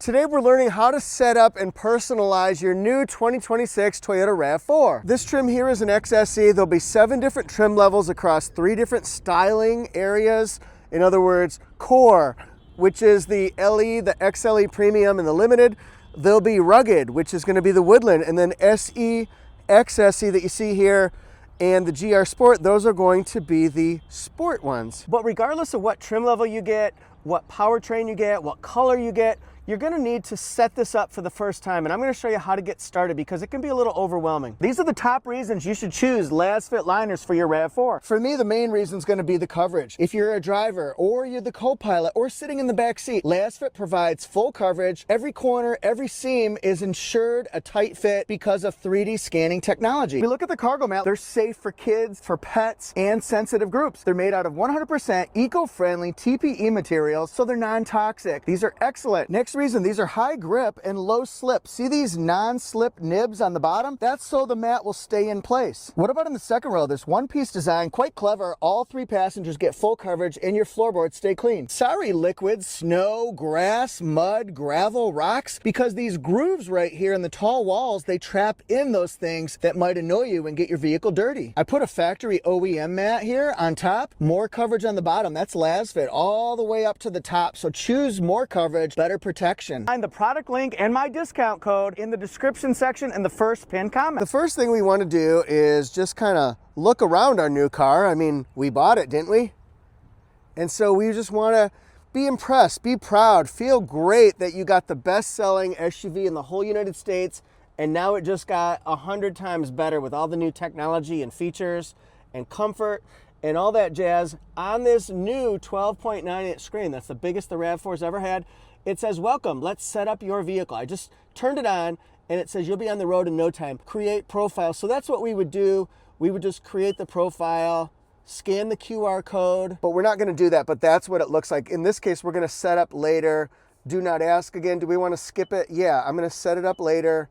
Today we're learning how to set up and personalize your new 2026 Toyota RAV4. This trim here is an XSE. There'll be 7 different trim levels across 3 different styling areas. In other words, Core, which is the LE, the XLE Premium, and the Limited. There'll be Rugged, which is going to be the Woodland, and then SE, XSE that you see here, and the GR Sport, those are going to be the Sport ones. But regardless of what trim level you get, what powertrain you get, what color you get, you're gonna need to set this up for the first time, and I'm gonna show you how to get started because it can be a little overwhelming. These are the top reasons you should choose Lasfit liners for your RAV4. For me, the main reason is gonna be the coverage. If you're a driver, or you're the co-pilot, or sitting in the back seat, Lasfit provides full coverage. Every corner, every seam is ensured a tight fit because of 3D scanning technology. If we look at the cargo mat, they're safe for kids, for pets, and sensitive groups. They're made out of 100% eco-friendly TPE materials, so they're non-toxic. These are excellent. Next reason, these are high grip and low slip. See these non-slip nibs on the bottom? That's so the mat will stay in place. What about in the second row? This one-piece design, quite clever. All 3 passengers get full coverage and your floorboards stay clean. Sorry, liquids, snow, grass, mud, gravel, rocks, because these grooves right here in the tall walls, they trap in those things that might annoy you and get your vehicle dirty. I put a factory OEM mat here on top, more coverage on the bottom. That's Lasfit all the way up to the top. So choose more coverage, better protection. Find the product link and my discount code in the description section and the first pinned comment. The first thing we want to do is just kind of look around our new car. I mean, we bought it, didn't we? And so we just want to be impressed, be proud, feel great that you got the best-selling SUV in the whole United States, and now it just got 100 times better with all the new technology and features and comfort and all that jazz on this new 12.9-inch screen. That's the biggest the RAV4's ever had. It says, welcome, let's set up your vehicle. I just turned it on and it says you'll be on the road in no time. Create profile. So that's what we would do. We would just create the profile, scan the QR code, but we're not gonna do that, but that's what it looks like. In this case, we're gonna set up later. Do not ask again, do we wanna skip it? Yeah, I'm gonna set it up later.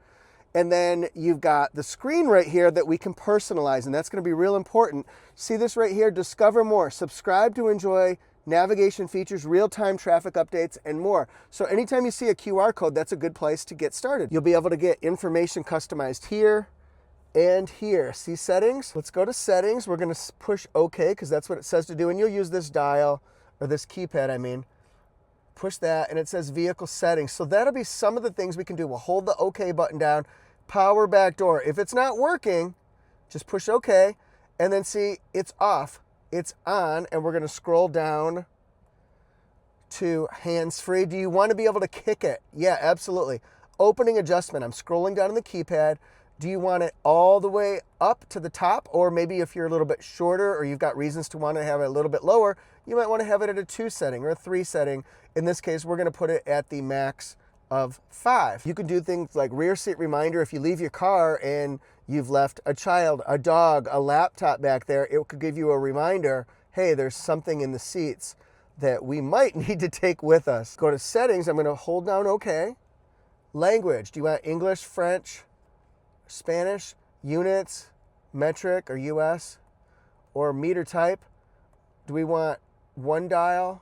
And then you've got the screen right here that we can personalize, and that's gonna be real important. See this right here, discover more, subscribe to enjoy navigation features, real-time traffic updates, and more. So anytime you see a QR code, that's a good place to get started. You'll be able to get information customized here and here. See settings? Let's go to settings. We're gonna push OK, because that's what it says to do, and you'll use this dial, or this keypad, I mean. Push that, and it says vehicle settings. So that'll be some of the things we can do. We'll hold the OK button down, power back door. If it's not working, just push OK, and then see, it's off. It's on, and we're going to scroll down to hands-free. Do you want to be able to kick it? Yeah, absolutely. Opening adjustment. I'm scrolling down on the keypad. Do you want it all the way up to the top? Or maybe if you're a little bit shorter or you've got reasons to want to have it a little bit lower, you might want to have it at a 2 setting or a 3 setting. In this case, we're going to put it at the max of 5. You can do things like rear seat reminder. If you leave your car and you've left a child, a dog, a laptop back there, it could give you a reminder, hey, there's something in the seats that we might need to take with us. Go to settings. I'm going to hold down OK. Language. Do you want English, French, Spanish, units, metric, or US, or meter type? Do we want 1 dial,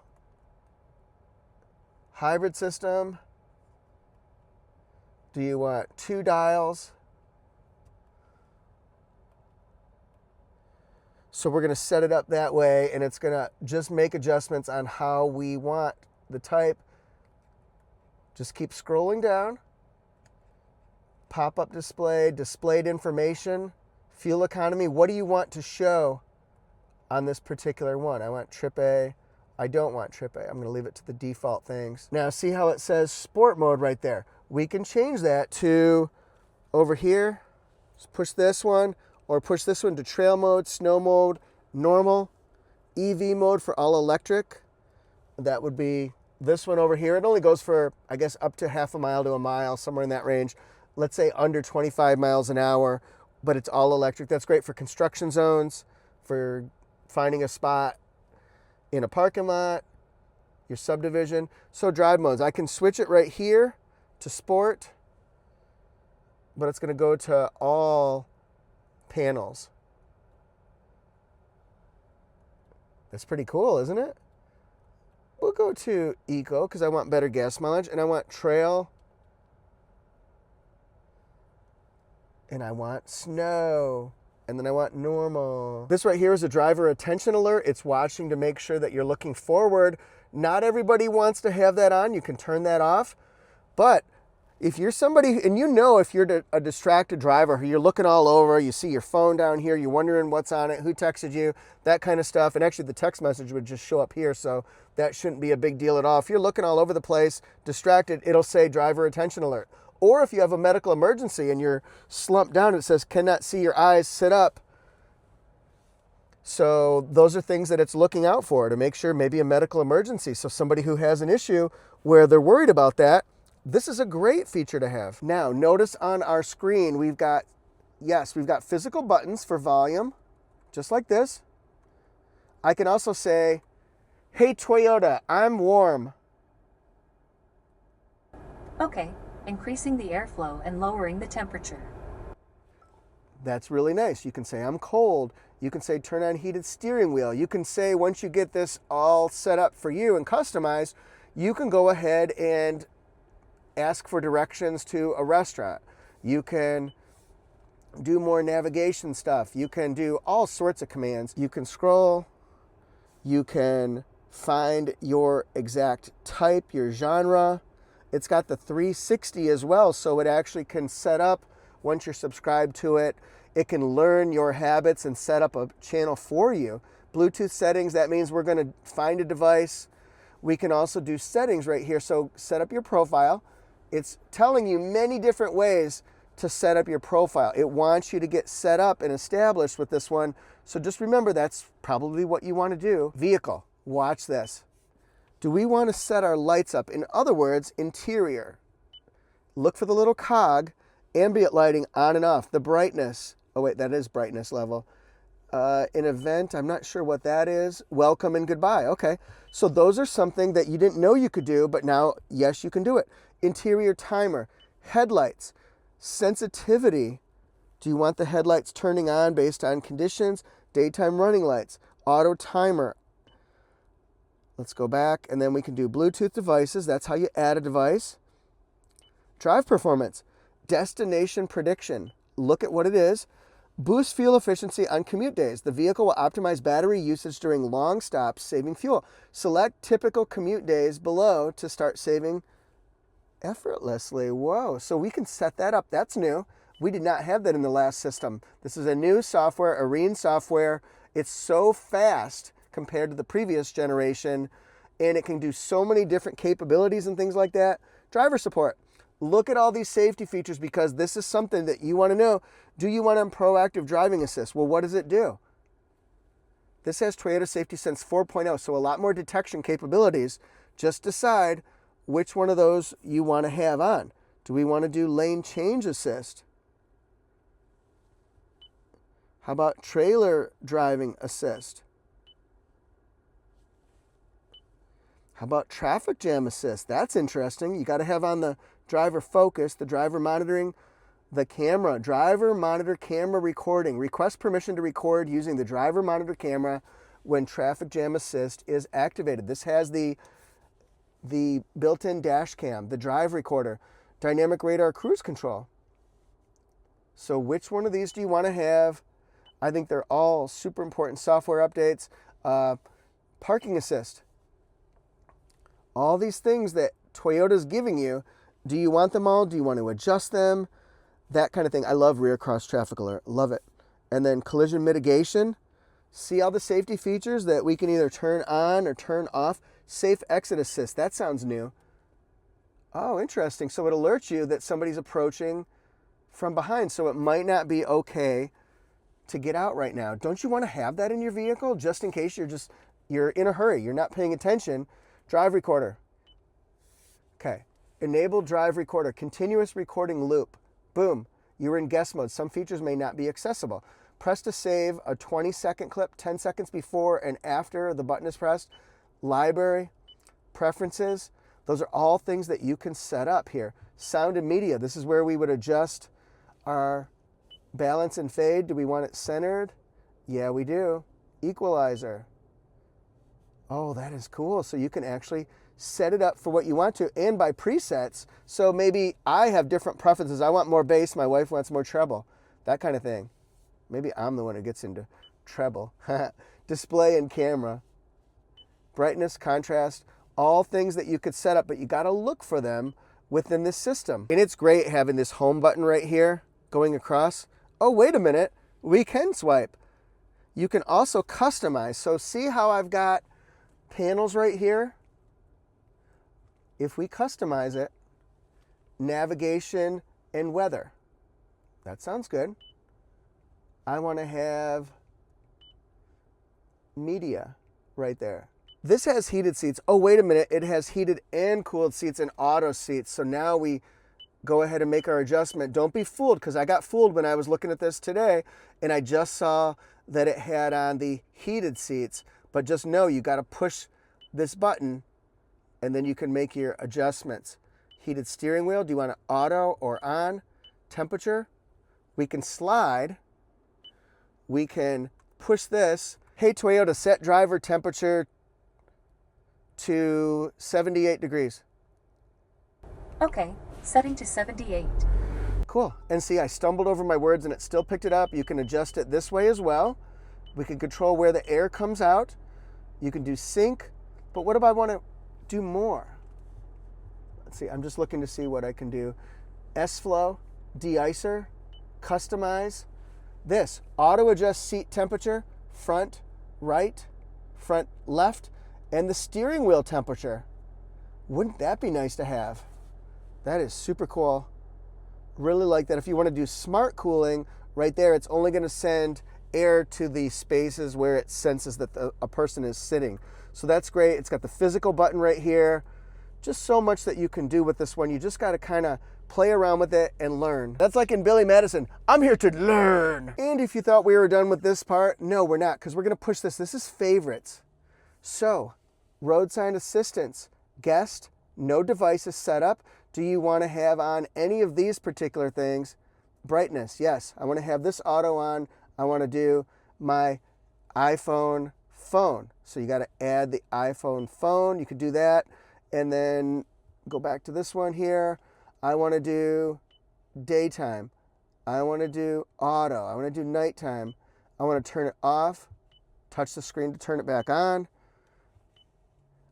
hybrid system? Do you want 2 dials? So we're going to set it up that way, and it's going to just make adjustments on how we want the type. Just keep scrolling down. Pop-up display, displayed information, fuel economy. What do you want to show on this particular one? I want trip A. I don't want trip A. I'm going to leave it to the default things. Now see how it says sport mode right there. We can change that to over here. Just push this one, or push this one to trail mode, snow mode, normal, EV mode for all electric. That would be this one over here. It only goes for, I guess, up to half a mile to a mile, somewhere in that range. Let's say under 25 miles an hour, but it's all electric. That's great for construction zones, for finding a spot in a parking lot, your subdivision. So drive modes, I can switch it right here to sport, but it's going to go to all panels. That's pretty cool, isn't it? We'll go to Eco because I want better gas mileage, and I want Trail, and I want Snow, and then I want Normal. This right here is a driver attention alert. It's watching to make sure that you're looking forward. Not everybody wants to have that on. You can turn that off, but if you're somebody, and you know if you're a distracted driver, you're looking all over, you see your phone down here, you're wondering what's on it, who texted you, that kind of stuff. And actually the text message would just show up here, so that shouldn't be a big deal at all. If you're looking all over the place, distracted, it'll say driver attention alert. Or if you have a medical emergency and you're slumped down, it says cannot see your eyes, sit up. So those are things that it's looking out for to make sure maybe a medical emergency. So somebody who has an issue where they're worried about that, this is a great feature to have. Now, notice on our screen, we've got physical buttons for volume, just like this. I can also say, hey Toyota, I'm warm. Okay, increasing the airflow and lowering the temperature. That's really nice. You can say, I'm cold. You can say, turn on heated steering wheel. You can say, once you get this all set up for you and customized, you can go ahead and ask for directions to a restaurant. You can do more navigation stuff. You can do all sorts of commands. You can scroll. You can find your exact type, your genre. It's got the 360 as well, so it actually can set up, once you're subscribed to it, it can learn your habits and set up a channel for you. Bluetooth settings, that means we're going to find a device. We can also do settings right here. So set up your profile. It's telling you many different ways to set up your profile. It wants you to get set up and established with this one. So just remember, that's probably what you want to do. Vehicle, watch this. Do we want to set our lights up? In other words, interior. Look for the little cog, ambient lighting on and off, the brightness. Oh wait, that is brightness level. An event, I'm not sure what that is. Welcome and goodbye. Okay, so those are something that you didn't know you could do, but now, yes, you can do it. Interior timer, headlights, sensitivity. Do you want the headlights turning on based on conditions? Daytime running lights, auto timer. Let's go back, and then we can do Bluetooth devices. That's how you add a device. Drive performance, destination prediction. Look at what it is. Boost fuel efficiency on commute days. The vehicle will optimize battery usage during long stops, saving fuel. Select typical commute days below to start saving effortlessly. Whoa, so we can set that up. That's new. We did not have that in the last system. This is a new software, Arene software. It's so fast compared to the previous generation, and it can do so many different capabilities and things like that. Driver support. Look at all these safety features because this is something that you want to know. Do you want proactive driving assist? Well, what does it do? This has Toyota Safety Sense 4.0, so a lot more detection capabilities. Just decide which one of those you want to have on. Do we want to do lane change assist? How about trailer driving assist? How about traffic jam assist? That's interesting. You got to have on the driver focus, the driver monitoring, the camera, driver monitor camera recording. Request permission to record using the driver monitor camera when traffic jam assist is activated. This has the built-in dash cam, the drive recorder, dynamic radar cruise control. So which one of these do you want to have? I think they're all super important software updates. Parking assist. All these things that Toyota's giving you, do you want them all? Do you want to adjust them? That kind of thing. I love rear cross traffic alert. Love it. And then collision mitigation. See all the safety features that we can either turn on or turn off. Safe exit assist. That sounds new. Oh, interesting. So it alerts you that somebody's approaching from behind. So it might not be okay to get out right now. Don't you want to have that in your vehicle just in case you're in a hurry, you're not paying attention? Drive recorder. Okay. Enable drive recorder. Continuous recording loop. Boom. You're in guest mode. Some features may not be accessible. Press to save a 20-second clip, 10 seconds before and after the button is pressed. Library, preferences. Those are all things that you can set up here. Sound and media. This is where we would adjust our balance and fade. Do we want it centered? Yeah, we do. Equalizer. Oh, that is cool. So you can actually set it up for what you want to and by presets. So maybe I have different preferences. I want more bass, my wife wants more treble, that kind of thing. Maybe I'm the one who gets into treble. Display and camera. Brightness, contrast, all things that you could set up, but you got to look for them within this system. And it's great having this home button right here going across. Oh, wait a minute, we can swipe. You can also customize. So see how I've got panels right here? If we customize it, navigation and weather. That sounds good. I want to have media right there. This has heated seats. Oh, wait a minute. It has heated and cooled seats and auto seats. So now we go ahead and make our adjustment. Don't be fooled, because I got fooled when I was looking at this today and I just saw that it had on the heated seats. But just know you got to push this button and then you can make your adjustments. Heated steering wheel. Do you want it auto or on? Temperature. We can slide. We can push this. Hey, Toyota, set driver temperature to 78 degrees. Okay, setting to 78. Cool. And see, I stumbled over my words and it still picked it up. You can adjust it this way as well. We can control where the air comes out. You can do sync. But what if I want to do more? Let's see, I'm just looking to see what I can do. S-Flow, de-icer, customize. This, auto adjust seat temperature, front right, front left, and the steering wheel temperature. Wouldn't that be nice to have? That is super cool. Really like that. If you want to do smart cooling, right there, it's only going to send air to the spaces where it senses that a person is sitting. So that's great. It's got the physical button right here. Just so much that you can do with this one. You just got to kind of play around with it and learn. That's like in Billy Madison, I'm here to learn. And if you thought we were done with this part, no, we're not, because we're going to push this. This is favorites. So, road sign assistance, guest, no devices set up. Do you want to have on any of these particular things? Brightness, yes. I want to have this auto on. I want to do my iPhone phone. So you got to add the iPhone phone. You could do that. And then go back to this one here. I want to do daytime. I want to do auto. I want to do nighttime. I want to turn it off. Touch the screen to turn it back on.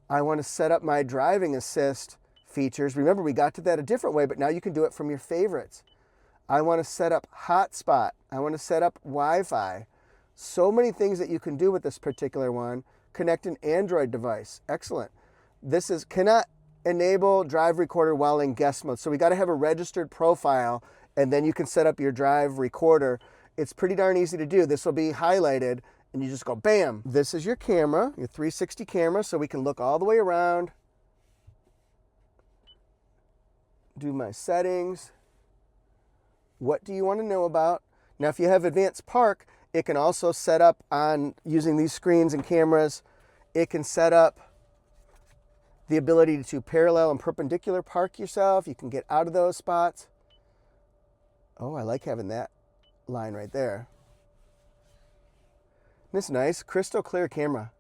I want to set up my driving assist features. Remember, we got to that a different way, but now you can do it from your favorites. I want to set up hotspot. I want to set up Wi-Fi. So many things that you can do with this particular one. Connect an Android device. Excellent. This is cannot enable drive recorder while in guest mode. So we got to have a registered profile, and then you can set up your drive recorder. It's pretty darn easy to do. This will be highlighted, and you just go bam. This is your camera, your 360 camera, so we can look all the way around. Do my settings. What do you want to know about? Now, if you have advanced park, it can also set up on using these screens and cameras. It can set up the ability to parallel and perpendicular park yourself. You can get out of those spots. Oh, I like having that line right there. This is nice, crystal clear camera.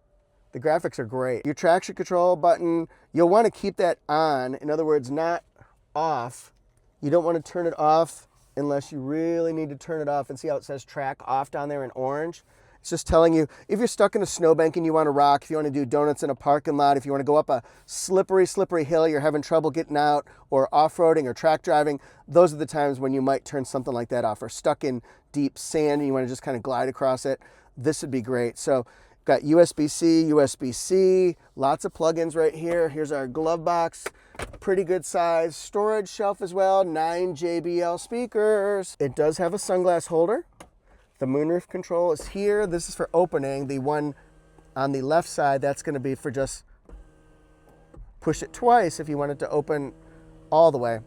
The graphics are great. Your traction control button, you'll want to keep that on. In other words, not off. You don't want to turn it off unless you really need to turn it off. And see how it says track off down there in orange? It's just telling you if you're stuck in a snowbank and you want to rock, if you want to do donuts in a parking lot, if you want to go up a slippery hill, you're having trouble getting out, or off-roading or track driving, those are the times when you might turn something like that off. Or stuck in deep sand and you want to just kind of glide across it, this would be great. So got USB-C, USB-C, lots of plugins right here. Here's our glove box, pretty good size. Storage shelf as well, 9 JBL speakers. It does have a sunglass holder. The moonroof control is here. This is for opening. The one on the left side, that's going to be for just push it twice if you want it to open all the way.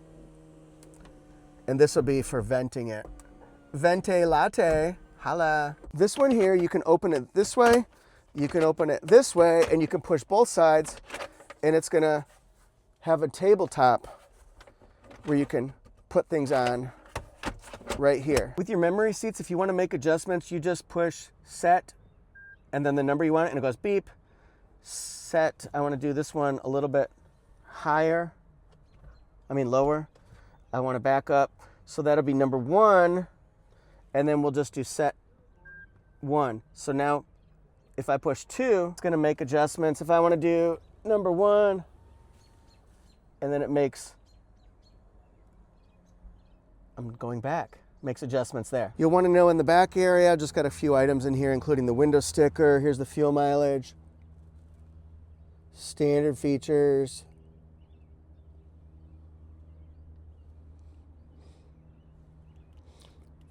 And this will be for venting it. Vente latte, holla. This one here, you can open it this way, you can open it this way, and you can push both sides, and it's going to have a tabletop where you can put things on right here. With your memory seats, if you want to make adjustments, you just push set and then the number you want, and it goes beep, set, I want to do this one a little bit lower. I want to back up. So that'll be number 1. And then we'll just do set 1. So now if I push 2, it's going to make adjustments. If I want to do number 1, and then it makes, I'm going back, makes adjustments there. You'll want to know in the back area, I've just got a few items in here, including the window sticker. Here's the fuel mileage, standard features.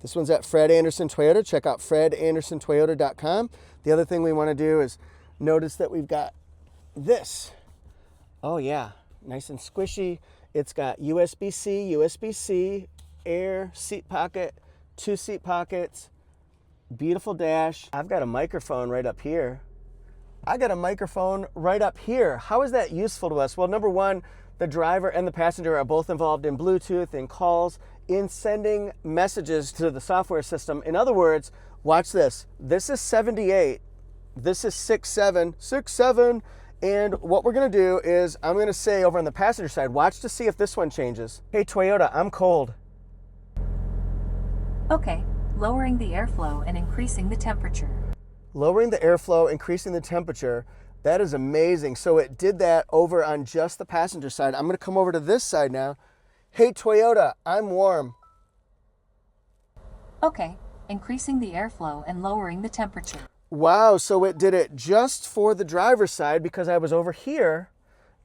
This one's at Fred Anderson Toyota. Check out fredandersontoyota.com. The other thing we want to do is notice that we've got this. Oh yeah, nice and squishy. It's got USB-C, USB-C, air, seat pocket, 2 seat pockets, beautiful dash. I've got a microphone right up here. I got a microphone right up here. How is that useful to us? Well, number 1, the driver and the passenger are both involved in Bluetooth, in calls, in sending messages to the software system. In other words, watch this. This is 78. This is 67. 67. And what we're going to do is I'm going to say over on the passenger side, watch to see if this one changes. Hey, Toyota, I'm cold. Okay, lowering the airflow and increasing the temperature. Lowering the airflow, increasing the temperature. That is amazing. So it did that over on just the passenger side. I'm going to come over to this side now. Hey, Toyota, I'm warm. Okay, increasing the airflow and lowering the temperature. Wow, so it did it just for the driver's side because I was over here.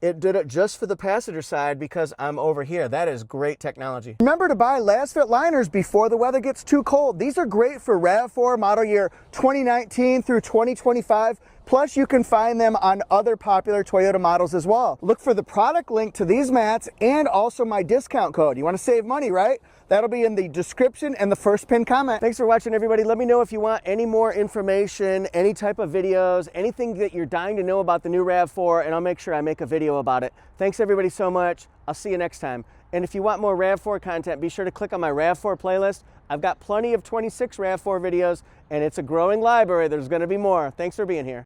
It did it just for the passenger side because I'm over here. That is great technology. Remember to buy Lasfit liners before the weather gets too cold. These are great for RAV4 model year 2019 through 2025. Plus, you can find them on other popular Toyota models as well. Look for the product link to these mats and also my discount code. You want to save money, right? That'll be in the description and the first pinned comment. Thanks for watching, everybody. Let me know if you want any more information, any type of videos, anything that you're dying to know about the new RAV4, and I'll make sure I make a video about it. Thanks, everybody, so much. I'll see you next time. And if you want more RAV4 content, be sure to click on my RAV4 playlist. I've got plenty of 26 RAV4 videos, and it's a growing library. There's going to be more. Thanks for being here.